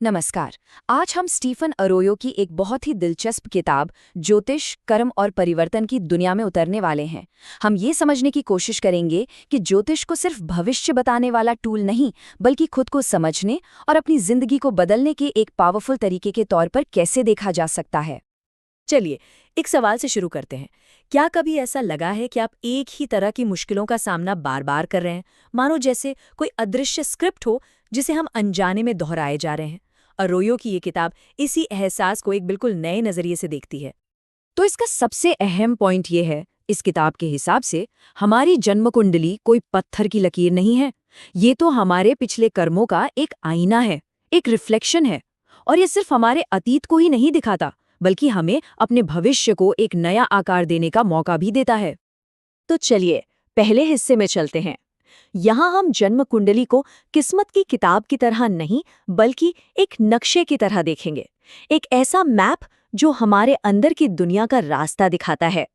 नमस्कार। आज हम स्टीफन अरोयो की एक बहुत ही दिलचस्प किताब ज्योतिष, कर्म और परिवर्तन की दुनिया में उतरने वाले हैं। हम ये समझने की कोशिश करेंगे कि ज्योतिष को सिर्फ भविष्य बताने वाला टूल नहीं, बल्कि खुद को समझने और अपनी जिंदगी को बदलने के एक पावरफुल तरीके के तौर पर कैसे देखा जा सकता है। चलिए, एक सवाल से शुरू करते हैं। क्या कभी ऐसा लगा है कि आप एक ही तरह की मुश्किलों का सामना बार बार कर रहे हैं, मानो जैसे कोई अदृश्य स्क्रिप्ट हो जिसे हम अनजाने में दोहराए जा रहे हैं? अरोयो की ये किताब इसी एहसास को एक बिल्कुल नए नजरिए से देखती है। तो इसका सबसे अहम पॉइंट ये है, इस किताब के हिसाब से हमारी जन्म कुंडली कोई पत्थर की लकीर नहीं है। ये तो हमारे पिछले कर्मों का एक आईना है, एक रिफ्लेक्शन है। और ये सिर्फ हमारे अतीत को ही नहीं दिखाता, बल्कि हमें अपने भविष्य को एक नया आकार देने का मौका भी देता है। तो चलिए, पहले हिस्से में चलते हैं। यहाँ हम जन्म कुंडली को किस्मत की किताब की तरह नहीं, बल्कि एक नक्शे की तरह देखेंगे। एक ऐसा मैप जो हमारे अंदर की दुनिया का रास्ता दिखाता है।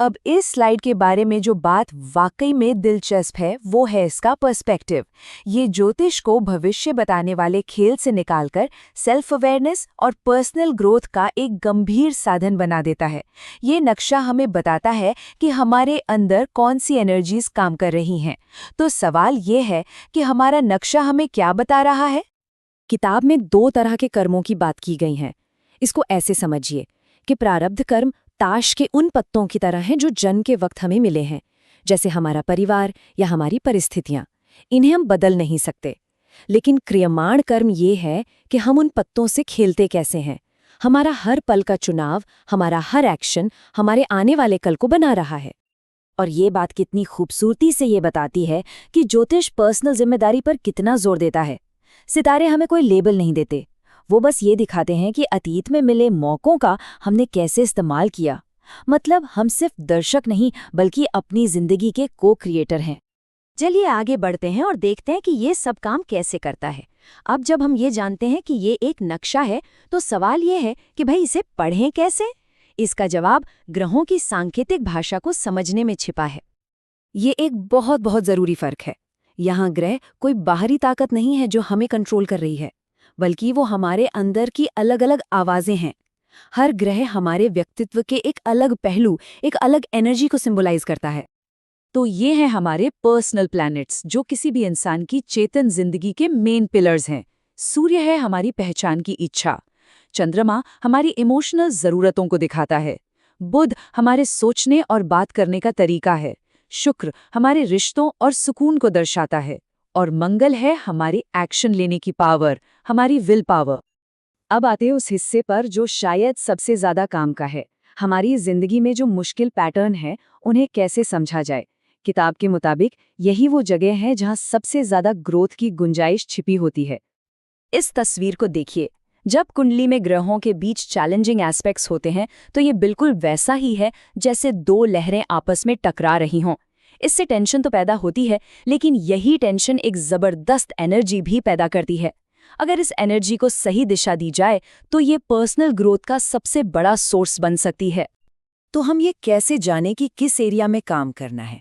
अब इस स्लाइड के बारे में जो बात वाकई में दिलचस्प है, वो है इसका पर्सपेक्टिव। ये ज्योतिष को भविष्य बताने वाले खेल से निकालकर सेल्फ अवेयरनेस और पर्सनल ग्रोथ का एक गंभीर साधन बना देता है। ये नक्शा हमें बताता है कि हमारे अंदर कौन सी एनर्जीज काम कर रही हैं। तो सवाल ये है कि हमारा नक्शा हमें क्या बता रहा है? किताब में दो तरह के कर्मों की बात की गई है। इसको ऐसे समझिए कि प्रारब्ध कर्म ताश के उन पत्तों की तरह हैं जो जन्म के वक्त हमें मिले हैं, जैसे हमारा परिवार या हमारी परिस्थितियां। इन्हें हम बदल नहीं सकते। लेकिन क्रियमाण कर्म ये है कि हम उन पत्तों से खेलते कैसे हैं। हमारा हर पल का चुनाव, हमारा हर एक्शन हमारे आने वाले कल को बना रहा है। और ये बात कितनी खूबसूरती से ये बताती है कि ज्योतिष पर्सनल जिम्मेदारी पर कितना जोर देता है। सितारे हमें कोई लेबल नहीं देते, वो बस ये दिखाते हैं कि अतीत में मिले मौकों का हमने कैसे इस्तेमाल किया। मतलब हम सिर्फ दर्शक नहीं, बल्कि अपनी जिंदगी के को क्रिएटर हैं। चलिए आगे बढ़ते हैं और देखते हैं कि ये सब काम कैसे करता है। अब जब हम ये जानते हैं कि ये एक नक्शा है, तो सवाल ये है कि भाई इसे पढ़ें कैसे? इसका जवाब ग्रहों की सांकेतिक भाषा को समझने में छिपा है। ये एक बहुत बहुत जरूरी फर्क है। यहाँ ग्रह कोई बाहरी ताकत नहीं है जो हमें कंट्रोल कर रही है, बल्कि वो हमारे अंदर की अलग अलग आवाजें हैं। हर ग्रह हमारे व्यक्तित्व के एक अलग पहलू, एक अलग एनर्जी को सिंबलाइज करता है। तो ये हैं हमारे पर्सनल प्लैनेट्स, जो किसी भी इंसान की चेतन जिंदगी के मेन पिलर्स हैं। सूर्य है हमारी पहचान की इच्छा, चंद्रमा हमारी इमोशनल जरूरतों को दिखाता है, बुध हमारे सोचने और बात करने का तरीका है, शुक्र हमारे रिश्तों और सुकून को दर्शाता है, और मंगल है हमारी एक्शन लेने की पावर, हमारी विल पावर। अब आते हैं उस हिस्से पर जो शायद सबसे ज्यादा काम का है। हमारी जिंदगी में जो मुश्किल पैटर्न है, उन्हें कैसे समझा जाए। किताब के मुताबिक यही वो जगह है जहां सबसे ज्यादा ग्रोथ की गुंजाइश छिपी होती है। इस तस्वीर को देखिए। जब कुंडली में ग्रहों के बीच चैलेंजिंग एस्पेक्ट्स होते हैं, तो ये बिल्कुल वैसा ही है जैसे दो लहरें आपस में टकरा रही हों। इससे टेंशन तो पैदा होती है, लेकिन यही टेंशन एक जबरदस्त एनर्जी भी पैदा करती है। अगर इस एनर्जी को सही दिशा दी जाए, तो ये पर्सनल ग्रोथ का सबसे बड़ा सोर्स बन सकती है। तो हम ये कैसे जाने कि किस एरिया में काम करना है?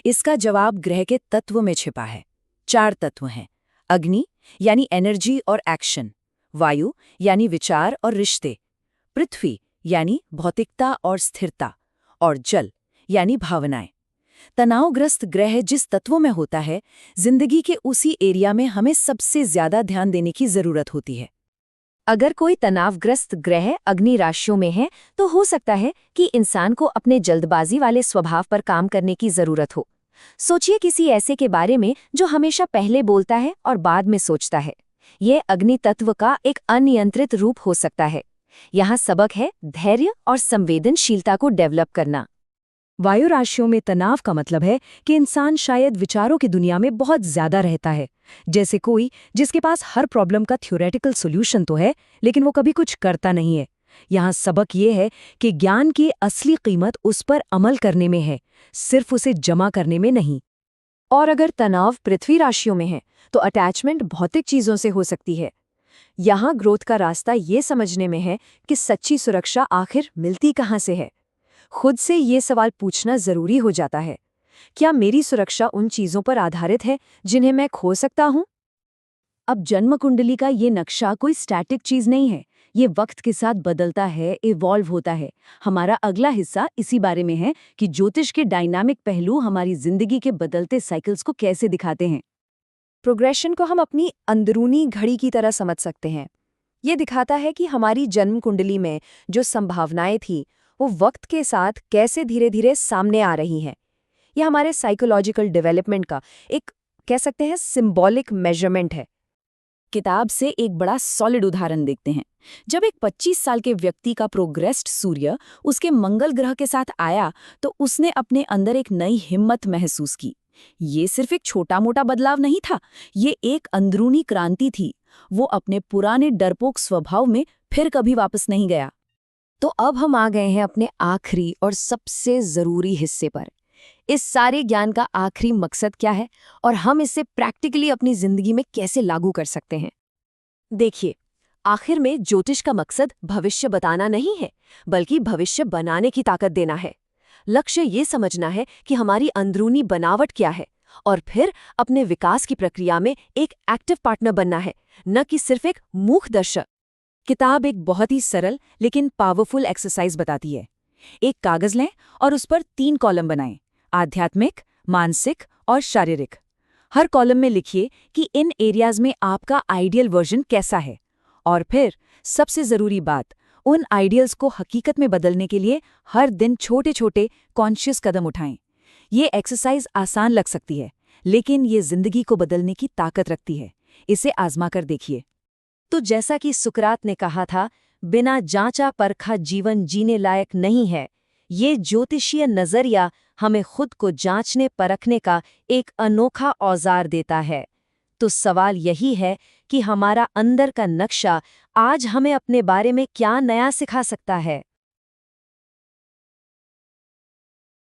इसका जवाब ग्रह के तत्व में छिपा है। 4 तत्व हैं। अग्नि यानी एनर्जी और एक्शन, वायु यानी विचार और रिश्ते, पृथ्वी यानी भौतिकता और स्थिरता, और जल यानी भावनाएं। तनावग्रस्त ग्रह जिस तत्वों में होता है, जिंदगी के उसी एरिया में हमें सबसे ज्यादा ध्यान देने की जरूरत होती है। अगर कोई तनावग्रस्त ग्रह अग्नि राशियों में है, तो हो सकता है कि इंसान को अपने जल्दबाजी वाले स्वभाव पर काम करने की जरूरत हो। सोचिए किसी ऐसे के बारे में जो हमेशा पहले बोलता है और बाद में सोचता है। यह अग्नि तत्व का एक अनियंत्रित रूप हो सकता है। यहाँ सबक है धैर्य और संवेदनशीलता को डेवलप करना। वायु राशियों में तनाव का मतलब है कि इंसान शायद विचारों की दुनिया में बहुत ज्यादा रहता है। जैसे कोई जिसके पास हर प्रॉब्लम का थ्योरेटिकल सॉल्यूशन तो है, लेकिन वो कभी कुछ करता नहीं है। यहाँ सबक ये है कि ज्ञान की असली कीमत उस पर अमल करने में है, सिर्फ उसे जमा करने में नहीं। और अगर तनाव पृथ्वी राशियों में है, तो अटैचमेंट भौतिक चीजों से हो सकती है। यहाँ ग्रोथ का रास्ता ये समझने में है कि सच्ची सुरक्षा आखिर मिलती कहाँ से है। खुद से ये सवाल पूछना जरूरी हो जाता है, क्या मेरी सुरक्षा उन चीजों पर आधारित है जिन्हें मैं खो सकता हूँ? अब जन्म कुंडली का ये नक्शा कोई स्टैटिक चीज नहीं है, ये वक्त के साथ बदलता है, इवॉल्व होता है। हमारा अगला हिस्सा इसी बारे में है कि ज्योतिष के डायनामिक पहलू हमारी जिंदगी के बदलते साइकिल्स को कैसे दिखाते हैं। प्रोग्रेशन को हम अपनी अंदरूनी घड़ी की तरह समझ सकते हैं। ये दिखाता है कि हमारी जन्म कुंडली में जो संभावनाएं थी वो वक्त के साथ कैसे धीरे धीरे सामने आ रही हैं। यह हमारे साइकोलॉजिकल डेवलपमेंट का एक कह सकते हैं सिंबॉलिक मेजरमेंट है। किताब से एक बड़ा सॉलिड उदाहरण देखते हैं। जब एक 25 साल के व्यक्ति का प्रोग्रेस्ड सूर्य उसके मंगल ग्रह के साथ आया तो उसने अपने अंदर एक नई हिम्मत महसूस की। ये सिर्फ एक छोटा मोटा बदलाव नहीं था, ये एक अंदरूनी क्रांति थी। वो अपने पुराने डरपोक स्वभाव में फिर कभी वापस नहीं गया। तो अब हम आ गए हैं अपने आखिरी और सबसे जरूरी हिस्से पर। इस सारे ज्ञान का आखिरी मकसद क्या है और हम इसे प्रैक्टिकली अपनी जिंदगी में कैसे लागू कर सकते हैं? देखिए, आखिर में ज्योतिष का मकसद भविष्य बताना नहीं है, बल्कि भविष्य बनाने की ताकत देना है। लक्ष्य ये समझना है कि हमारी अंदरूनी बनावट क्या है और फिर अपने विकास की प्रक्रिया में एक एक्टिव पार्टनर बनना है, न कि सिर्फ एक मूक दर्शक। किताब एक बहुत ही सरल लेकिन पावरफुल एक्सरसाइज बताती है। एक कागज लें और उस पर 3 कॉलम बनाएं, आध्यात्मिक, मानसिक और शारीरिक। हर कॉलम में लिखिए कि इन एरियाज में आपका आइडियल वर्जन कैसा है, और फिर सबसे जरूरी बात, उन आइडियल्स को हकीकत में बदलने के लिए हर दिन छोटे छोटे कॉन्शियस कदम उठाएं। ये एक्सरसाइज आसान लग सकती है, लेकिन ये जिंदगी को बदलने की ताकत रखती है। इसे आजमा कर देखिए। तो जैसा कि सुकरात ने कहा था, बिना जांचा परखा जीवन जीने लायक नहीं है। ये ज्योतिषीय नजरिया हमें खुद को जांचने परखने का एक अनोखा औजार देता है। तो सवाल यही है कि हमारा अंदर का नक्शा आज हमें अपने बारे में क्या नया सिखा सकता है।